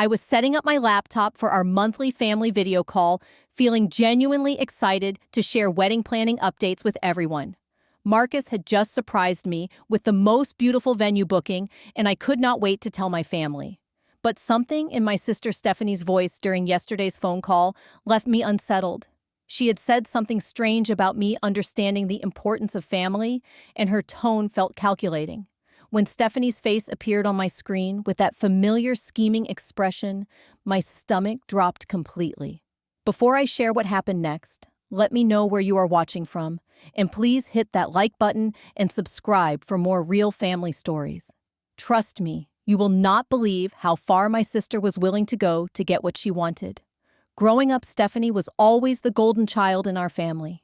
I was setting up my laptop for our monthly family video call, feeling genuinely excited to share wedding planning updates with everyone. Marcus had just surprised me with the most beautiful venue booking, and I could not wait to tell my family. But something in my sister Stephanie's voice during yesterday's phone call left me unsettled. She had said something strange about me understanding the importance of family, and her tone felt calculating. When Stephanie's face appeared on my screen with that familiar scheming expression, my stomach dropped completely. Before I share what happened next, let me know where you are watching from, and please hit that like button and subscribe for more real family stories. Trust me, you will not believe how far my sister was willing to go to get what she wanted. Growing up, Stephanie was always the golden child in our family.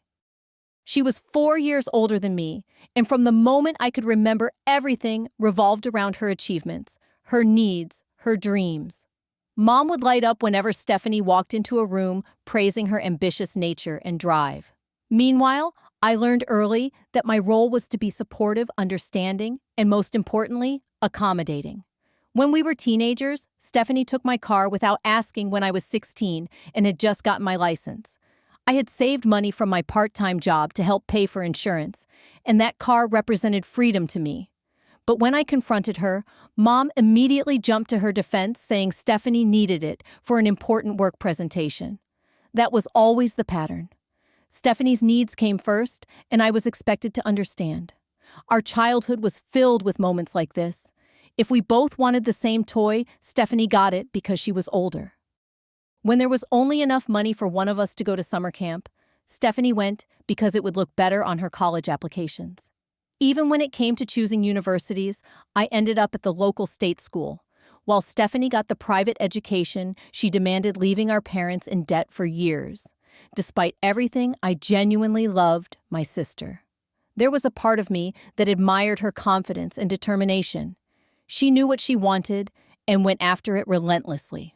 She was 4 years older than me, and from the moment I could remember, everything revolved around her achievements, her needs, her dreams. Mom would light up whenever Stephanie walked into a room, praising her ambitious nature and drive. Meanwhile, I learned early that my role was to be supportive, understanding, and most importantly, accommodating. When we were teenagers, Stephanie took my car without asking when I was 16 and had just gotten my license. I had saved money from my part-time job to help pay for insurance, and that car represented freedom to me. But when I confronted her, Mom immediately jumped to her defense, saying Stephanie needed it for an important work presentation. That was always the pattern. Stephanie's needs came first, and I was expected to understand. Our childhood was filled with moments like this. If we both wanted the same toy, Stephanie got it because she was older. When there was only enough money for one of us to go to summer camp, Stephanie went because it would look better on her college applications. Even when it came to choosing universities, I ended up at the local state school. While Stephanie got the private education she demanded, leaving our parents in debt for years. Despite everything, I genuinely loved my sister. There was a part of me that admired her confidence and determination. She knew what she wanted and went after it relentlessly.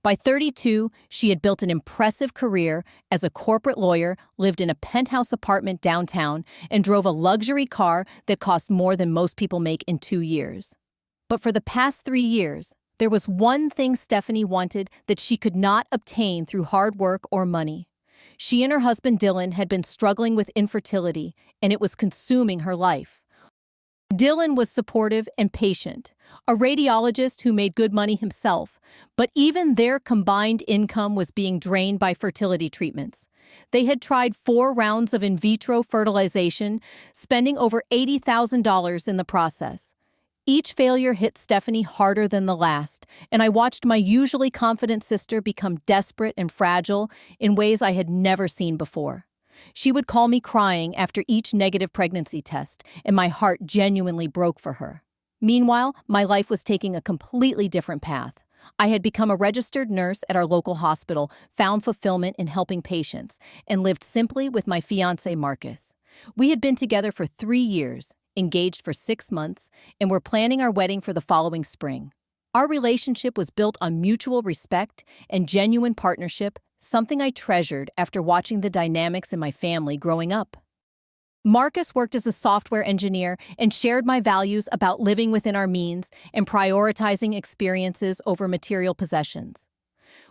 By 32, she had built an impressive career as a corporate lawyer, lived in a penthouse apartment downtown, and drove a luxury car that cost more than most people make in 2 years. But for the past 3 years, there was one thing Stephanie wanted that she could not obtain through hard work or money. She and her husband Dylan had been struggling with infertility, and it was consuming her life. Dylan was supportive and patient, a radiologist who made good money himself, but even their combined income was being drained by fertility treatments. They had tried 4 rounds of in vitro fertilization, spending over $80,000 in the process. Each failure hit Stephanie harder than the last, and I watched my usually confident sister become desperate and fragile in ways I had never seen before. She would call me crying after each negative pregnancy test, and my heart genuinely broke for her. Meanwhile, my life was taking a completely different path. I had become a registered nurse at our local hospital, found fulfillment in helping patients, and lived simply with my fiancé Marcus. We had been together for 3 years, engaged for 6 months, and were planning our wedding for the following spring. Our relationship was built on mutual respect and genuine partnership, something I treasured after watching the dynamics in my family growing up. Marcus worked as a software engineer and shared my values about living within our means and prioritizing experiences over material possessions.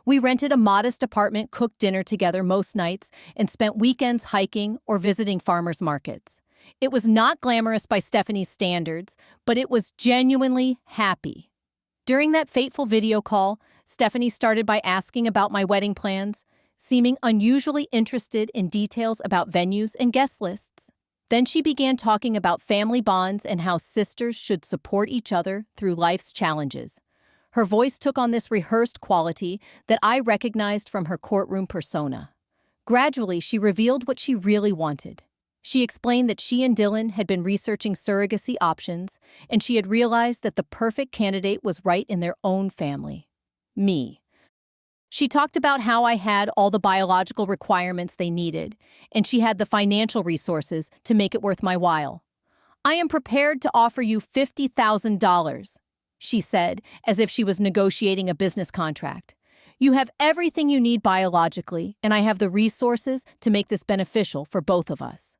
We rented a modest apartment, cooked dinner together most nights, and spent weekends hiking or visiting farmers markets. It was not glamorous by Stephanie's standards, but it was genuinely happy. During that fateful video call, Stephanie started by asking about my wedding plans, seeming unusually interested in details about venues and guest lists. Then she began talking about family bonds and how sisters should support each other through life's challenges. Her voice took on this rehearsed quality that I recognized from her courtroom persona. Gradually, she revealed what she really wanted. She explained that she and Dylan had been researching surrogacy options, and she had realized that the perfect candidate was right in their own family. Me. She talked about how I had all the biological requirements they needed, and she had the financial resources to make it worth my while. "I am prepared to offer you $50,000, she said, as if she was negotiating a business contract. "You have everything you need biologically, and I have the resources to make this beneficial for both of us."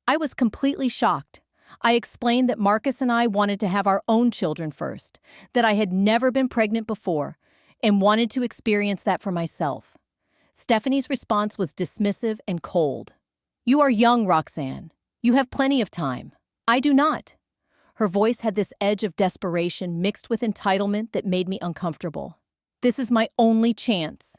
I was completely shocked. I explained that Marcus and I wanted to have our own children first, that I had never been pregnant before, and wanted to experience that for myself. Stephanie's response was dismissive and cold. "You are young, Roxanne. You have plenty of time. I do not." Her voice had this edge of desperation mixed with entitlement that made me uncomfortable. "This is my only chance."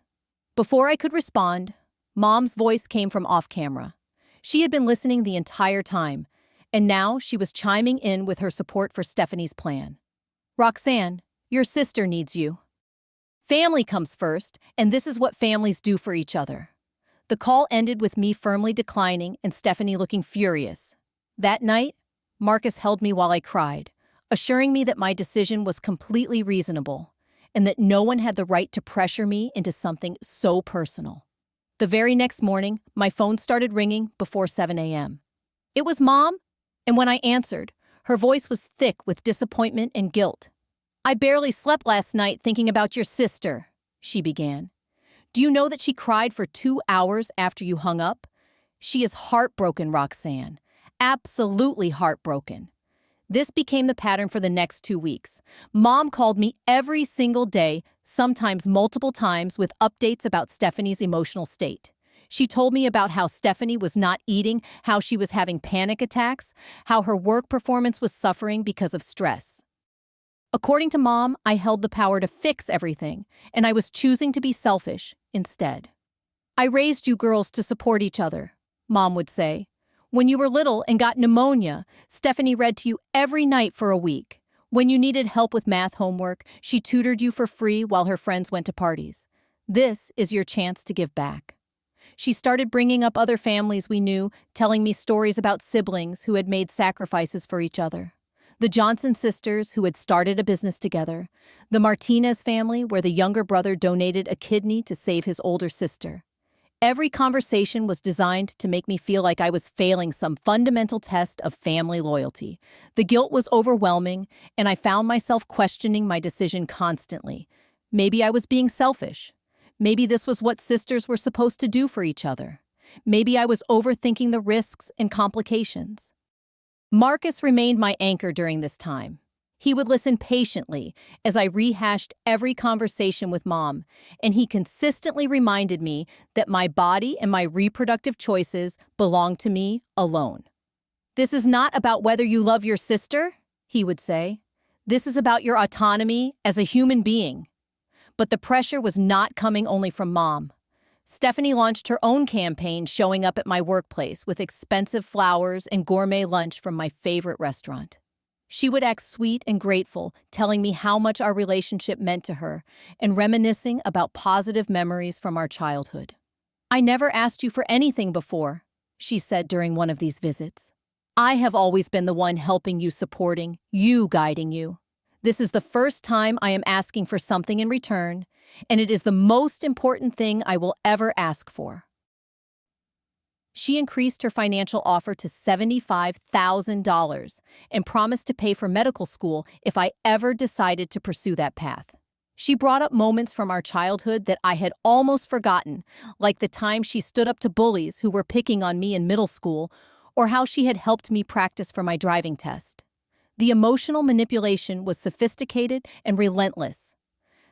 Before I could respond, Mom's voice came from off-camera. She had been listening the entire time, and now she was chiming in with her support for Stephanie's plan. "Roxanne, your sister needs you. Family comes first, and this is what families do for each other." The call ended with me firmly declining and Stephanie looking furious. That night, Marcus held me while I cried, assuring me that my decision was completely reasonable and that no one had the right to pressure me into something so personal. The very next morning, my phone started ringing before 7 a.m. It was Mom, and when I answered, her voice was thick with disappointment and guilt. "I barely slept last night thinking about your sister," she began. "Do you know that she cried for 2 hours after you hung up? She is heartbroken, Roxanne. Absolutely heartbroken." This became the pattern for the next 2 weeks. Mom called me every single day, sometimes multiple times, with updates about Stephanie's emotional state. She told me about how Stephanie was not eating, how she was having panic attacks, how her work performance was suffering because of stress. According to Mom, I held the power to fix everything, and I was choosing to be selfish instead. "I raised you girls to support each other," Mom would say. "When you were little and got pneumonia, Stephanie read to you every night for a week. When you needed help with math homework, she tutored you for free while her friends went to parties. This is your chance to give back." She started bringing up other families we knew, telling me stories about siblings who had made sacrifices for each other. The Johnson sisters, who had started a business together. The Martinez family, where the younger brother donated a kidney to save his older sister. Every conversation was designed to make me feel like I was failing some fundamental test of family loyalty. The guilt was overwhelming, and I found myself questioning my decision constantly. Maybe I was being selfish. Maybe this was what sisters were supposed to do for each other. Maybe I was overthinking the risks and complications. Marcus remained my anchor during this time. He would listen patiently as I rehashed every conversation with Mom, and he consistently reminded me that my body and my reproductive choices belong to me alone. "This is not about whether you love your sister," he would say. "This is about your autonomy as a human being." But the pressure was not coming only from Mom. Stephanie launched her own campaign showing up at my workplace with expensive flowers and gourmet lunch from my favorite restaurant. She would act sweet and grateful, telling me how much our relationship meant to her and reminiscing about positive memories from our childhood. "I never asked you for anything before," she said during one of these visits. "I have always been the one helping you, supporting you, guiding you. This is the first time I am asking for something in return, and it is the most important thing I will ever ask for." She increased her financial offer to $75,000 and promised to pay for medical school if I ever decided to pursue that path. She brought up moments from our childhood that I had almost forgotten, like the time she stood up to bullies who were picking on me in middle school, or how she had helped me practice for my driving test. The emotional manipulation was sophisticated and relentless.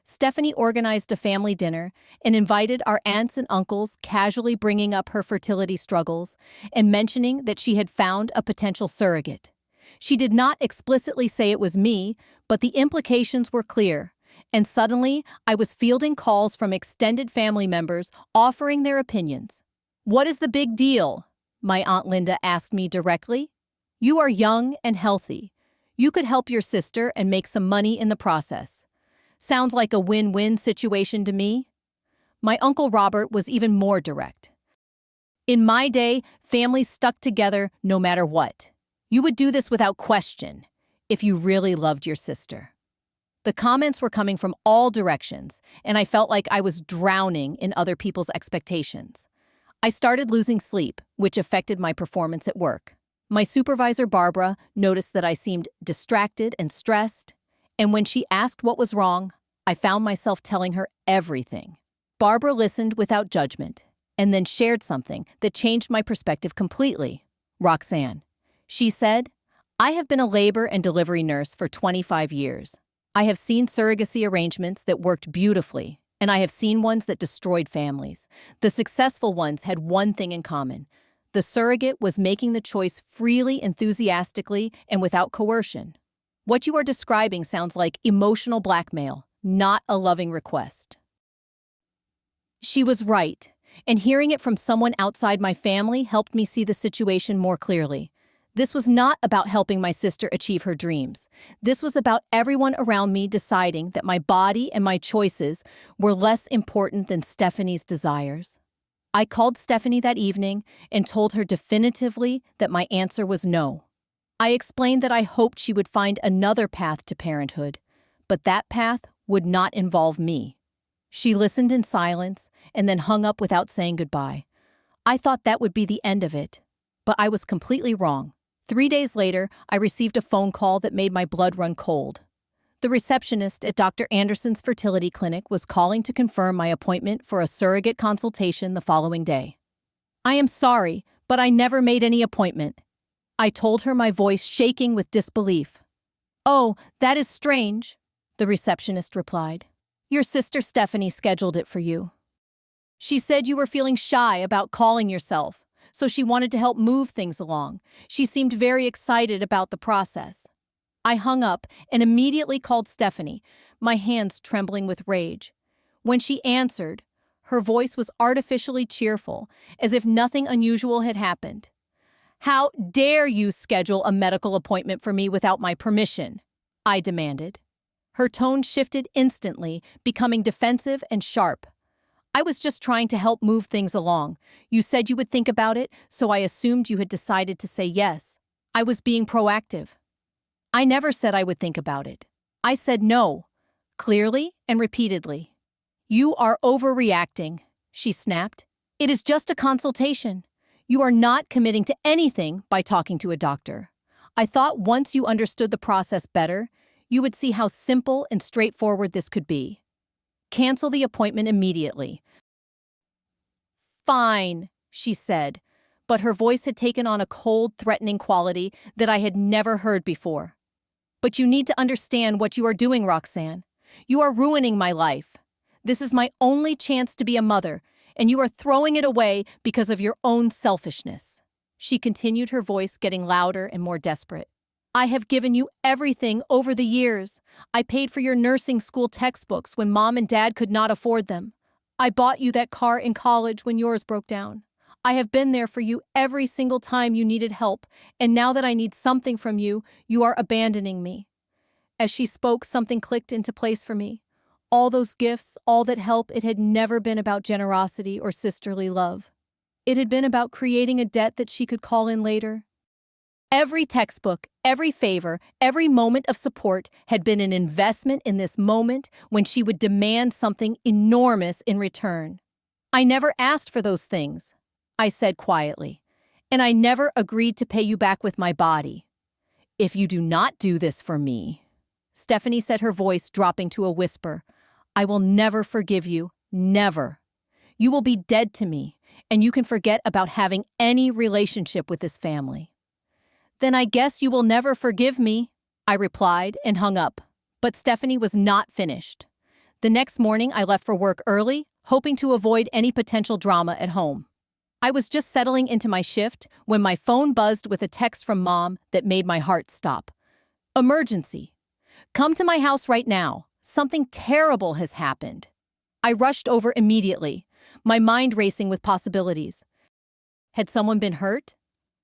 Stephanie organized a family dinner and invited our aunts and uncles, casually bringing up her fertility struggles and mentioning that she had found a potential surrogate. She did not explicitly say it was me, but the implications were clear, and suddenly I was fielding calls from extended family members offering their opinions. "What is the big deal?" my Aunt Linda asked me directly. "You are young and healthy. You could help your sister and make some money in the process. Sounds like a win-win situation to me." My Uncle Robert was even more direct. "In my day, families stuck together no matter what. You would do this without question if you really loved your sister." The comments were coming from all directions, and I felt like I was drowning in other people's expectations. I started losing sleep, which affected my performance at work. My supervisor, Barbara, noticed that I seemed distracted and stressed, and when she asked what was wrong, I found myself telling her everything. Barbara listened without judgment, and then shared something that changed my perspective completely. "Roxanne," she said, "I have been a labor and delivery nurse for 25 years. I have seen surrogacy arrangements that worked beautifully, and I have seen ones that destroyed families. The successful ones had one thing in common. The surrogate was making the choice freely, enthusiastically, and without coercion. What you are describing sounds like emotional blackmail, not a loving request. She was right, and hearing it from someone outside my family helped me see the situation more clearly. This was not about helping my sister achieve her dreams. This was about everyone around me deciding that my body and my choices were less important than Stephanie's desires. I called Stephanie that evening and told her definitively that my answer was no. I explained that I hoped she would find another path to parenthood, but that path would not involve me. She listened in silence and then hung up without saying goodbye. I thought that would be the end of it, but I was completely wrong. 3 days later, I received a phone call that made my blood run cold. The receptionist at Dr. Anderson's fertility clinic was calling to confirm my appointment for a surrogate consultation the following day. "I am sorry, but I never made any appointment," I told her, my voice shaking with disbelief. "Oh, that is strange," the receptionist replied. "Your sister Stephanie scheduled it for you. She said you were feeling shy about calling yourself, so she wanted to help move things along. She seemed very excited about the process." I hung up and immediately called Stephanie, my hands trembling with rage. When she answered, her voice was artificially cheerful, as if nothing unusual had happened. "How dare you schedule a medical appointment for me without my permission?" I demanded. Her tone shifted instantly, becoming defensive and sharp. "I was just trying to help move things along. You said you would think about it, so I assumed you had decided to say yes. I was being proactive." "I never said I would think about it. I said no, clearly and repeatedly." "You are overreacting," she snapped. "It is just a consultation. You are not committing to anything by talking to a doctor. I thought once you understood the process better, you would see how simple and straightforward this could be. Cancel the appointment immediately." "Fine," she said, but her voice had taken on a cold, threatening quality that I had never heard before. "But you need to understand what you are doing, Roxanne. You are ruining my life. This is my only chance to be a mother, and you are throwing it away because of your own selfishness." She continued, her voice getting louder and more desperate. "I have given you everything over the years. I paid for your nursing school textbooks when Mom and Dad could not afford them. I bought you that car in college when yours broke down. I have been there for you every single time you needed help, and now that I need something from you, you are abandoning me." As she spoke, something clicked into place for me. All those gifts, all that help, it had never been about generosity or sisterly love. It had been about creating a debt that she could call in later. Every textbook, every favor, every moment of support had been an investment in this moment when she would demand something enormous in return. "I never asked for those things," I said quietly, "and I never agreed to pay you back with my body. If you do not do this for me," Stephanie said, her voice dropping to a whisper, "I will never forgive you, never. You will be dead to me, and you can forget about having any relationship with this family." "Then I guess you will never forgive me," I replied and hung up. But Stephanie was not finished. The next morning, I left for work early, hoping to avoid any potential drama at home. I was just settling into my shift when my phone buzzed with a text from Mom that made my heart stop. "Emergency. Come to my house right now. Something terrible has happened." I rushed over immediately, my mind racing with possibilities. Had someone been hurt?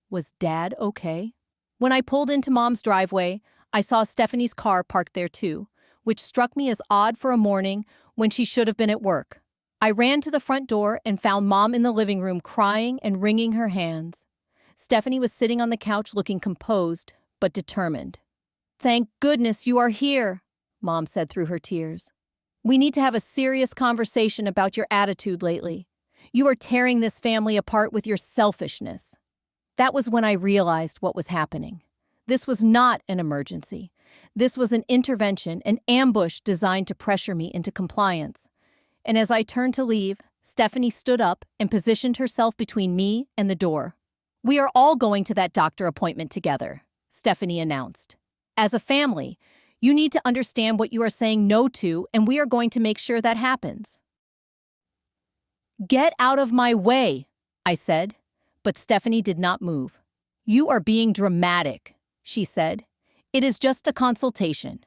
Was Dad okay? When I pulled into Mom's driveway, I saw Stephanie's car parked there too, which struck me as odd for a morning when she should have been at work. I ran to the front door and found Mom in the living room crying and wringing her hands. Stephanie was sitting on the couch looking composed, but determined. "Thank goodness you are here," Mom said through her tears. "We need to have a serious conversation about your attitude lately. You are tearing this family apart with your selfishness." That was when I realized what was happening. This was not an emergency. This was an intervention, an ambush designed to pressure me into compliance. And as I turned to leave, Stephanie stood up and positioned herself between me and the door. "We are all going to that doctor appointment together," Stephanie announced. "As a family, You need to understand what you are saying no to, and we are going to make sure that happens. Get out of my way, I said, but Stephanie did not move. You are being dramatic, she said. It is just a consultation.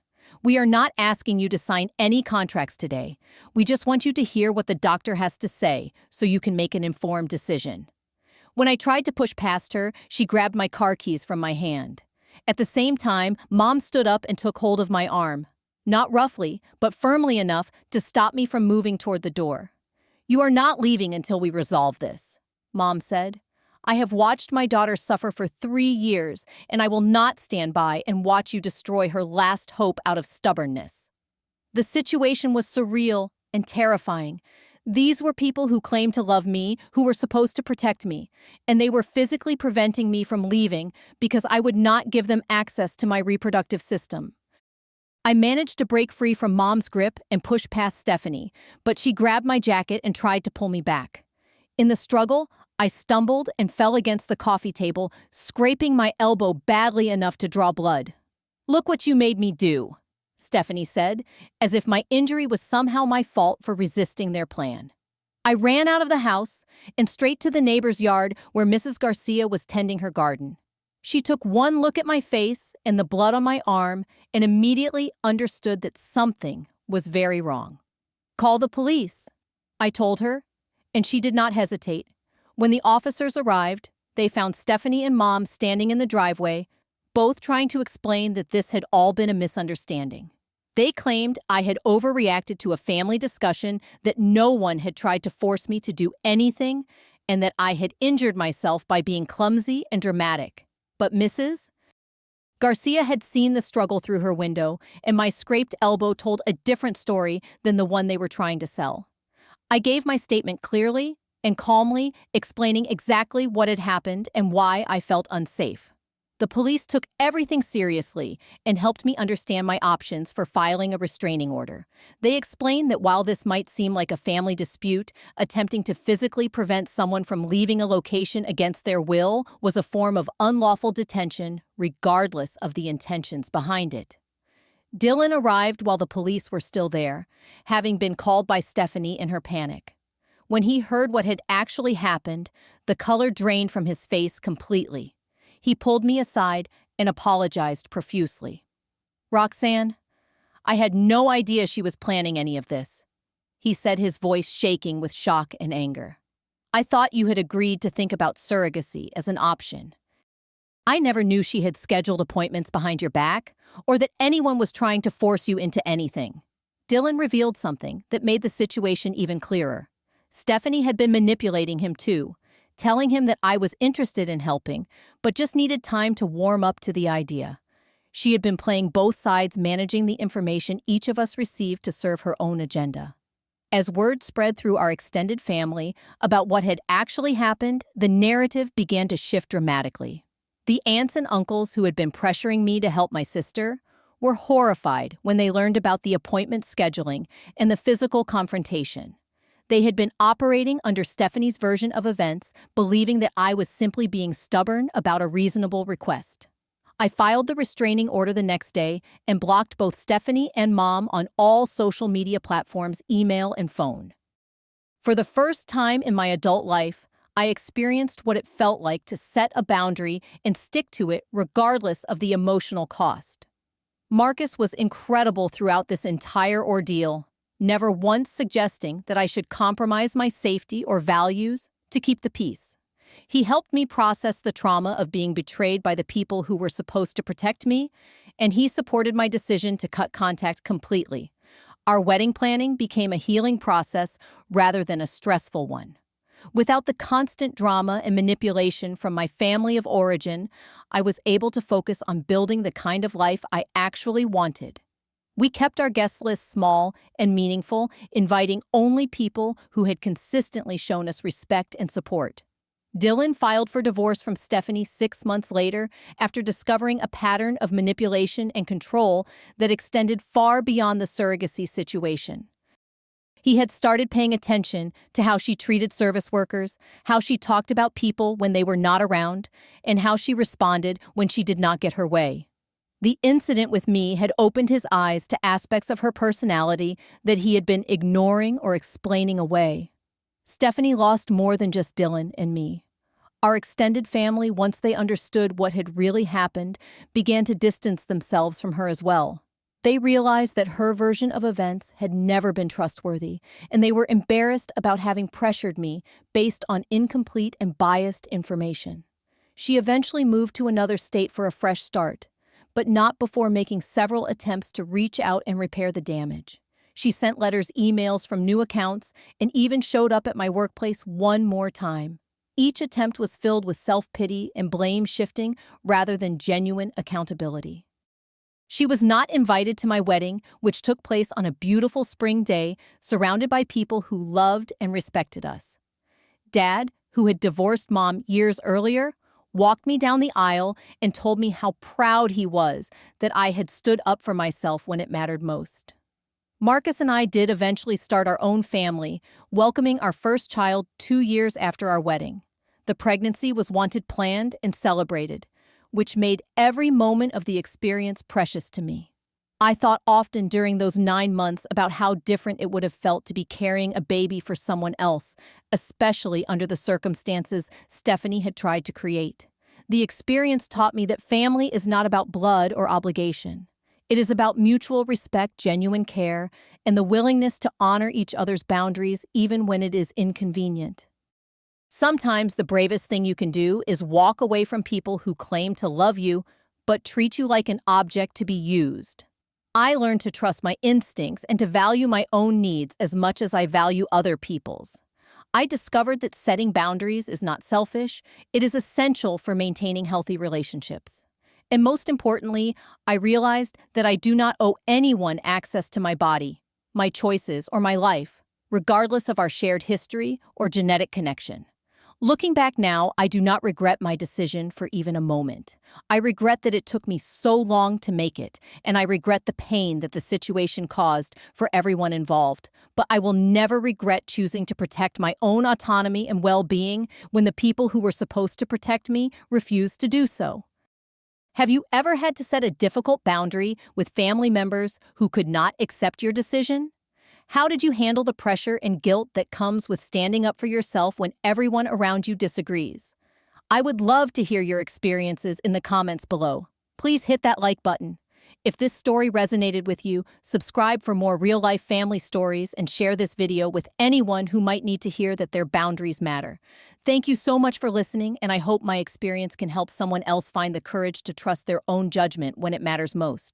We are not asking you to sign any contracts today. We just want you to hear what the doctor has to say so you can make an informed decision. When I tried to push past her, she grabbed my car keys from my hand. At the same time, Mom stood up and took hold of my arm. Not roughly, but firmly enough to stop me from moving toward the door. You are not leaving until we resolve this, Mom said. I have watched my daughter suffer for 3 years, and I will not stand by and watch you destroy her last hope out of stubbornness. The situation was surreal and terrifying. These were people who claimed to love me, who were supposed to protect me, and they were physically preventing me from leaving because I would not give them access to my reproductive system. I managed to break free from Mom's grip and push past Stephanie, but she grabbed my jacket and tried to pull me back. In the struggle, I stumbled and fell against the coffee table, scraping my elbow badly enough to draw blood. Look what you made me do, Stephanie said, as if my injury was somehow my fault for resisting their plan. I ran out of the house and straight to the neighbor's yard where Mrs. Garcia was tending her garden. She took one look at my face and the blood on my arm and immediately understood that something was very wrong. Call the police, I told her, and she did not hesitate. When the officers arrived, they found Stephanie and Mom standing in the driveway, both trying to explain that this had all been a misunderstanding. They claimed I had overreacted to a family discussion, that no one had tried to force me to do anything, and that I had injured myself by being clumsy and dramatic. But Mrs. Garcia had seen the struggle through her window, and my scraped elbow told a different story than the one they were trying to sell. I gave my statement clearly and calmly, explaining exactly what had happened and why I felt unsafe. The police took everything seriously and helped me understand my options for filing a restraining order. They explained that while this might seem like a family dispute, attempting to physically prevent someone from leaving a location against their will was a form of unlawful detention, regardless of the intentions behind it. Dylan arrived while the police were still there, having been called by Stephanie in her panic. When he heard what had actually happened, the color drained from his face completely. He pulled me aside and apologized profusely. Roxanne, I had no idea she was planning any of this, he said, his voice shaking with shock and anger. I thought you had agreed to think about surrogacy as an option. I never knew she had scheduled appointments behind your back, or that anyone was trying to force you into anything. Dylan revealed something that made the situation even clearer. Stephanie had been manipulating him too, telling him that I was interested in helping, but just needed time to warm up to the idea. She had been playing both sides, managing the information each of us received to serve her own agenda. As word spread through our extended family about what had actually happened, the narrative began to shift dramatically. The aunts and uncles who had been pressuring me to help my sister were horrified when they learned about the appointment scheduling and the physical confrontation. They had been operating under Stephanie's version of events, believing that I was simply being stubborn about a reasonable request. I filed the restraining order the next day and blocked both Stephanie and Mom on all social media platforms, email, and phone. For the first time in my adult life, I experienced what it felt like to set a boundary and stick to it regardless of the emotional cost. Marcus was incredible throughout this entire ordeal, never once suggesting that I should compromise my safety or values to keep the peace. He helped me process the trauma of being betrayed by the people who were supposed to protect me, and he supported my decision to cut contact completely. Our wedding planning became a healing process rather than a stressful one. Without the constant drama and manipulation from my family of origin, I was able to focus on building the kind of life I actually wanted. We kept our guest list small and meaningful, inviting only people who had consistently shown us respect and support. Dylan filed for divorce from Stephanie 6 months later after discovering a pattern of manipulation and control that extended far beyond the surrogacy situation. He had started paying attention to how she treated service workers, how she talked about people when they were not around, and how she responded when she did not get her way. The incident with me had opened his eyes to aspects of her personality that he had been ignoring or explaining away. Stephanie lost more than just Dylan and me. Our extended family, once they understood what had really happened, began to distance themselves from her as well. They realized that her version of events had never been trustworthy, and they were embarrassed about having pressured me based on incomplete and biased information. She eventually moved to another state for a fresh start, but not before making several attempts to reach out and repair the damage. She sent letters, emails from new accounts, and even showed up at my workplace one more time. Each attempt was filled with self-pity and blame shifting rather than genuine accountability. She was not invited to my wedding, which took place on a beautiful spring day, surrounded by people who loved and respected us. Dad, who had divorced Mom years earlier, walked me down the aisle and told me how proud he was that I had stood up for myself when it mattered most. Marcus and I did eventually start our own family, welcoming our first child 2 years after our wedding. The pregnancy was wanted, planned, and celebrated, which made every moment of the experience precious to me. I thought often during those 9 months about how different it would have felt to be carrying a baby for someone else, especially under the circumstances Stephanie had tried to create. The experience taught me that family is not about blood or obligation. It is about mutual respect, genuine care, and the willingness to honor each other's boundaries even when it is inconvenient. Sometimes the bravest thing you can do is walk away from people who claim to love you, but treat you like an object to be used. I learned to trust my instincts and to value my own needs as much as I value other people's. I discovered that setting boundaries is not selfish, it is essential for maintaining healthy relationships. And most importantly, I realized that I do not owe anyone access to my body, my choices, or my life, regardless of our shared history or genetic connection. Looking back now, I do not regret my decision for even a moment. I regret that it took me so long to make it, and I regret the pain that the situation caused for everyone involved. But I will never regret choosing to protect my own autonomy and well-being when the people who were supposed to protect me refused to do so. Have you ever had to set a difficult boundary with family members who could not accept your decision? How did you handle the pressure and guilt that comes with standing up for yourself when everyone around you disagrees? I would love to hear your experiences in the comments below. Please hit that like button. If this story resonated with you, subscribe for more real-life family stories and share this video with anyone who might need to hear that their boundaries matter. Thank you so much for listening, and I hope my experience can help someone else find the courage to trust their own judgment when it matters most.